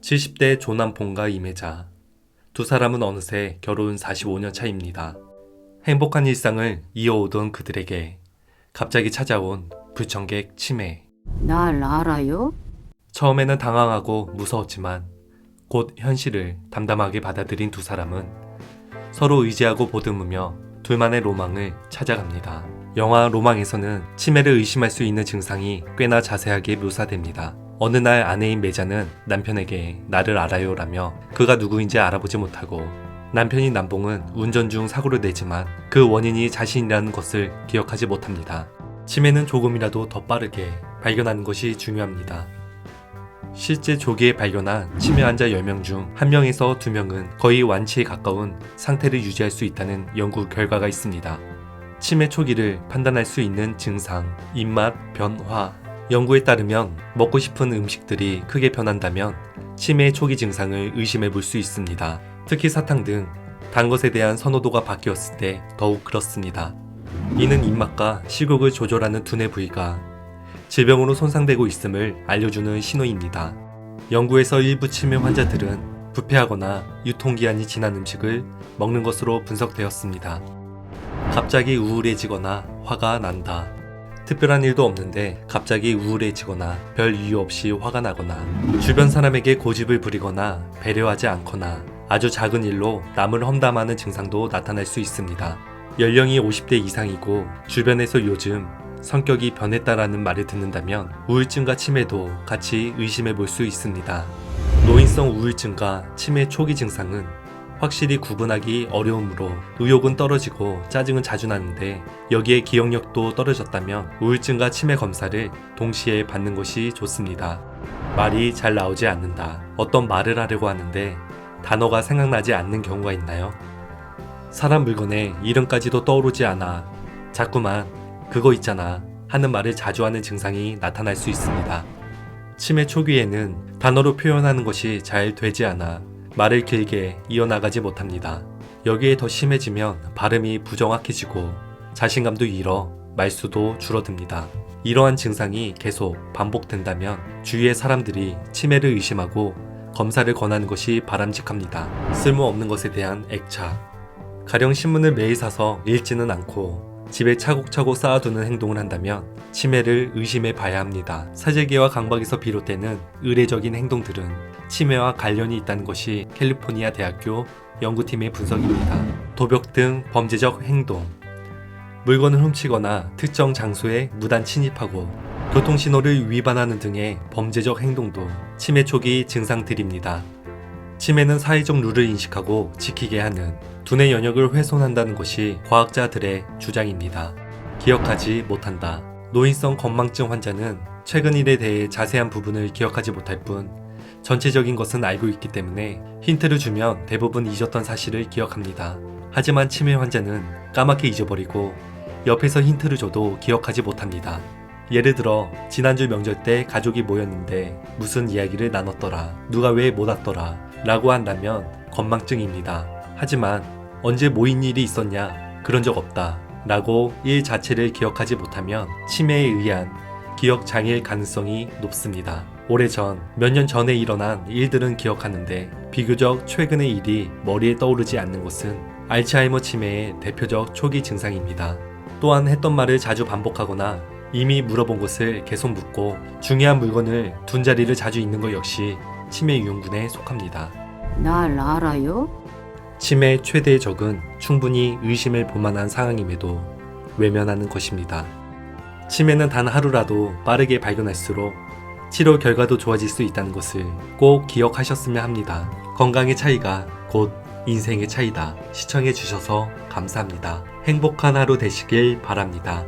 70대 조남봉과 임혜자. 두 사람은 어느새 결혼 45년 차입니다. 행복한 일상을 이어오던 그들에게 갑자기 찾아온 불청객 치매. 날 알아요? 처음에는 당황하고 무서웠지만 곧 현실을 담담하게 받아들인 두 사람은 서로 의지하고 보듬으며 둘만의 로망을 찾아갑니다. 영화 로망에서는 치매를 의심할 수 있는 증상이 꽤나 자세하게 묘사됩니다. 어느 날 아내인 매자는 남편에게 나를 알아요 라며 그가 누구인지 알아보지 못하고, 남편인 남봉은 운전 중 사고를 내지만 그 원인이 자신이라는 것을 기억하지 못합니다. 치매는 조금이라도 더 빠르게 발견하는 것이 중요합니다. 실제 조기에 발견한 치매 환자 10명 중 1명에서 2명은 거의 완치에 가까운 상태를 유지할 수 있다는 연구 결과가 있습니다. 치매 초기를 판단할 수 있는 증상, 입맛 변화. 연구에 따르면 먹고 싶은 음식들이 크게 변한다면 치매 초기 증상을 의심해 볼 수 있습니다. 특히 사탕 등 단 것에 대한 선호도가 바뀌었을 때 더욱 그렇습니다. 이는 입맛과 식욕을 조절하는 두뇌 부위가 질병으로 손상되고 있음을 알려주는 신호입니다. 연구에서 일부 치매 환자들은 부패하거나 유통기한이 지난 음식을 먹는 것으로 분석되었습니다. 갑자기 우울해지거나 화가 난다. 특별한 일도 없는데 갑자기 우울해지거나 별 이유 없이 화가 나거나, 주변 사람에게 고집을 부리거나 배려하지 않거나, 아주 작은 일로 남을 험담하는 증상도 나타날 수 있습니다. 연령이 50대 이상이고 주변에서 요즘 성격이 변했다라는 말을 듣는다면 우울증과 치매도 같이 의심해 볼 수 있습니다. 노인성 우울증과 치매 초기 증상은 확실히 구분하기 어려우므로 의욕은 떨어지고 짜증은 자주 나는데, 여기에 기억력도 떨어졌다면 우울증과 치매 검사를 동시에 받는 것이 좋습니다. 말이 잘 나오지 않는다. 어떤 말을 하려고 하는데 단어가 생각나지 않는 경우가 있나요? 사람 물건에 이름까지도 떠오르지 않아 자꾸만 그거 있잖아 하는 말을 자주 하는 증상이 나타날 수 있습니다. 치매 초기에는 단어로 표현하는 것이 잘 되지 않아 말을 길게 이어나가지 못합니다. 여기에 더 심해지면 발음이 부정확해지고 자신감도 잃어 말수도 줄어듭니다. 이러한 증상이 계속 반복된다면 주위의 사람들이 치매를 의심하고 검사를 권하는 것이 바람직합니다. 쓸모없는 것에 대한 애착. 가령 신문을 매일 사서 읽지는 않고 집에 차곡차곡 쌓아두는 행동을 한다면 치매를 의심해 봐야 합니다. 사재기와 강박에서 비롯되는 의례적인 행동들은 치매와 관련이 있다는 것이 캘리포니아 대학교 연구팀의 분석입니다. 도벽 등 범죄적 행동, 물건을 훔치거나 특정 장소에 무단 침입하고 교통신호를 위반하는 등의 범죄적 행동도 치매 초기 증상들입니다. 치매는 사회적 룰을 인식하고 지키게 하는 두뇌 영역을 훼손한다는 것이 과학자들의 주장입니다. 기억하지 못한다. 노인성 건망증 환자는 최근 일에 대해 자세한 부분을 기억하지 못할 뿐 전체적인 것은 알고 있기 때문에 힌트를 주면 대부분 잊었던 사실을 기억합니다. 하지만 치매 환자는 까맣게 잊어버리고 옆에서 힌트를 줘도 기억하지 못합니다. 예를 들어 지난주 명절 때 가족이 모였는데 무슨 이야기를 나눴더라, 누가 왜 못 왔더라 라고 한다면 건망증입니다. 하지만 언제 모인 일이 있었냐, 그런 적 없다 라고 일 자체를 기억하지 못하면 치매에 의한 기억 장애일 가능성이 높습니다. 오래전, 몇 년 전에 일어난 일들은 기억하는데 비교적 최근의 일이 머리에 떠오르지 않는 것은 알츠하이머 치매의 대표적 초기 증상입니다. 또한 했던 말을 자주 반복하거나 이미 물어본 것을 계속 묻고 중요한 물건을 둔 자리를 자주 잊는 것 역시 치매 유형군에 속합니다. 날 알아요? 치매 최대의 적은 충분히 의심을 볼만한 상황임에도 외면하는 것입니다. 치매는 단 하루라도 빠르게 발견할수록 치료 결과도 좋아질 수 있다는 것을 꼭 기억하셨으면 합니다. 건강의 차이가 곧 인생의 차이다. 시청해 주셔서 감사합니다. 행복한 하루 되시길 바랍니다.